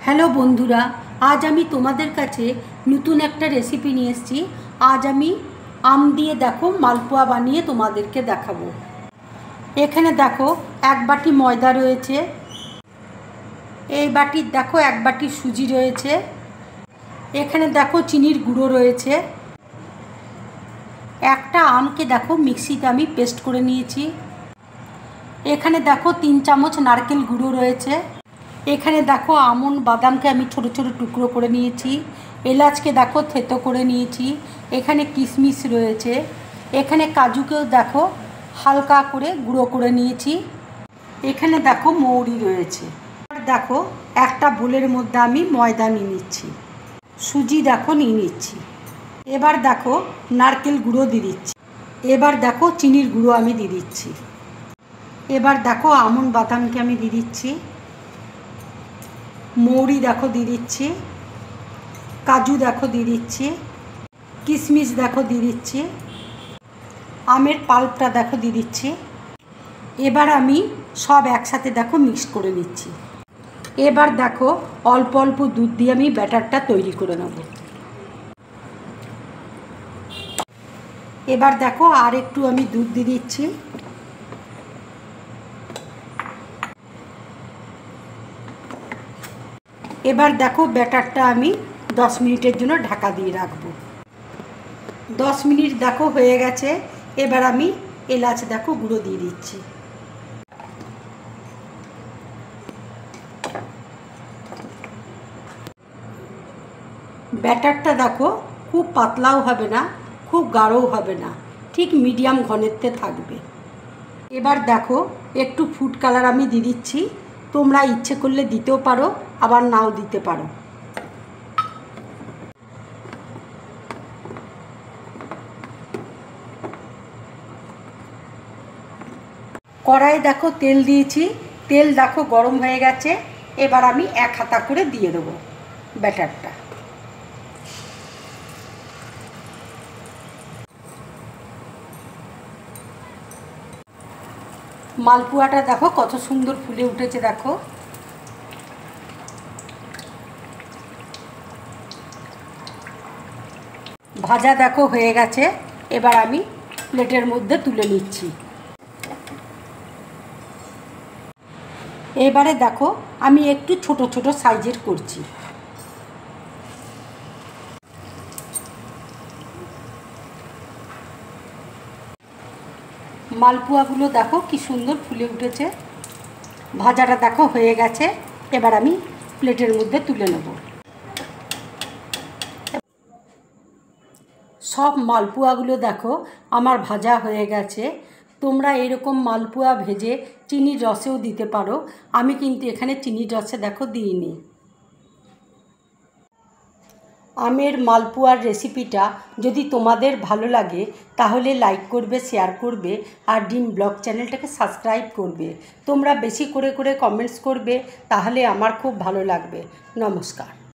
Hello বন্ধুরা, আজ আমি তোমাদের কাছে নতুন একটা রেসিপি নিয়ে এসেছি। আজ আমি আম দিয়ে দেখো মালপোয়া বানিয়ে তোমাদেরকে দেখাবো। এখানে দেখো এক বাটি ময়দা রয়েছে, এই বাটির দেখো এক বাটি সুজি রয়েছে, এখানে দেখো চিনির গুঁড়ো রয়েছে, একটা আমকে দেখো মিক্সিতে আমি পেস্ট করে নিয়েছি, এখানে দেখো 3 চামচ নারকেল গুঁড়ো রয়েছে, এখানে দেখো আমন্ড বাদামকে আমি ছোট ছোট টুকরো করে নিয়েছি, এলাচকে দেখো থেতো করে নিয়েছি, এখানে কিশমিশ রয়েছে, এখানে কাজুকেও দেখো হালকা করে গুঁড়ো করে নিয়েছি, এখানে দেখো মৌরি রয়েছে। আর দেখো একটা বোলের মধ্যে আমি ময়দা নিয়ে নিচ্ছি, সুজি দেখো নিয়ে নিচ্ছি, এবার দেখো নারকেল গুঁড়ো দিয়ে দিচ্ছি, এবার দেখো চিনির গুঁড়ো আমি দিয়ে দিচ্ছি, এবার দেখো আমন্ড বাদামকে আমি দিয়ে দিচ্ছি, মৌরি দেখো দিয়ে দিচ্ছি, কাজু দেখো দিয়ে দিচ্ছি, কিশমিশ দেখো দিয়ে দিচ্ছি, আমের পাল্পটা দেখো দিয়ে দিচ্ছি। এবার আমি সব একসাথে দেখো মিক্স করে নিচ্ছি। এবার দেখো অল্প অল্প দুধ দিয়ে আমি ব্যাটারটা তৈরি করে নেব। এবার দেখো আর একটু আমি দুধ দিয়ে দিচ্ছি, এবার দেখো ব্যাটারটা আমি 10 মিনিটের জন্য ঢাকা দিয়ে রাখবো। 10 মিনিট দেখো হয়ে গেছে, এবার আমি এলাচ দেখো গুঁড়ো দিয়ে দিচ্ছি, ব্যাটারটা দেখো খুব পাতলাও হবে না খুব গাঢ়ও হবে না, ঠিক মিডিয়াম ঘনত্বে থাকবে। এবার দেখো একটু ফুড কালার আমি দিয়ে দিচ্ছি, তোমরা ইচ্ছে করলে দিতেও পারো আবার নাও দিতে পারো। কড়াইয়ে দেখো তেল দিয়েছি, তেল দেখো গরম হয়ে গেছে, এবার আমি এক হাতা করে দিয়ে দেবো ব্যাটারটা। মালপোয়াটা দেখো কত সুন্দর ফুলে উঠেছে, দেখো ভাজা দেখো হয়ে গেছে, এবার আমি প্লেটের মধ্যে তুলে নিচ্ছি। এবারে দেখো আমি একটু ছোট ছোট সাইজের করছি, মালপোয়াগুলো দেখো কি সুন্দর ফুলে উঠেছে, ভাজাটা দেখো হয়ে গেছে, এবার আমি প্লেটের মধ্যে তুলে নেব। সব মালপোয়াগুলো দেখো আমার ভাজা হয়ে গেছে, তোমরা এরকম মালপোয়া ভেজে চিনির রসেও দিতে পারো, আমি কিন্তু এখানে চিনির রসে দেখো দিইনি। আমের মালপোয়ার রেসিপিটা যদি তোমাদের ভালো লাগে তাহলে লাইক করবে, শেয়ার করবে, আর ডিম ব্লগ চ্যানেলটাকে সাবস্ক্রাইব করবে। তোমরা বেশি করে কমেন্টস করবে, তাহলে আমার খুব ভালো লাগবে। নমস্কার।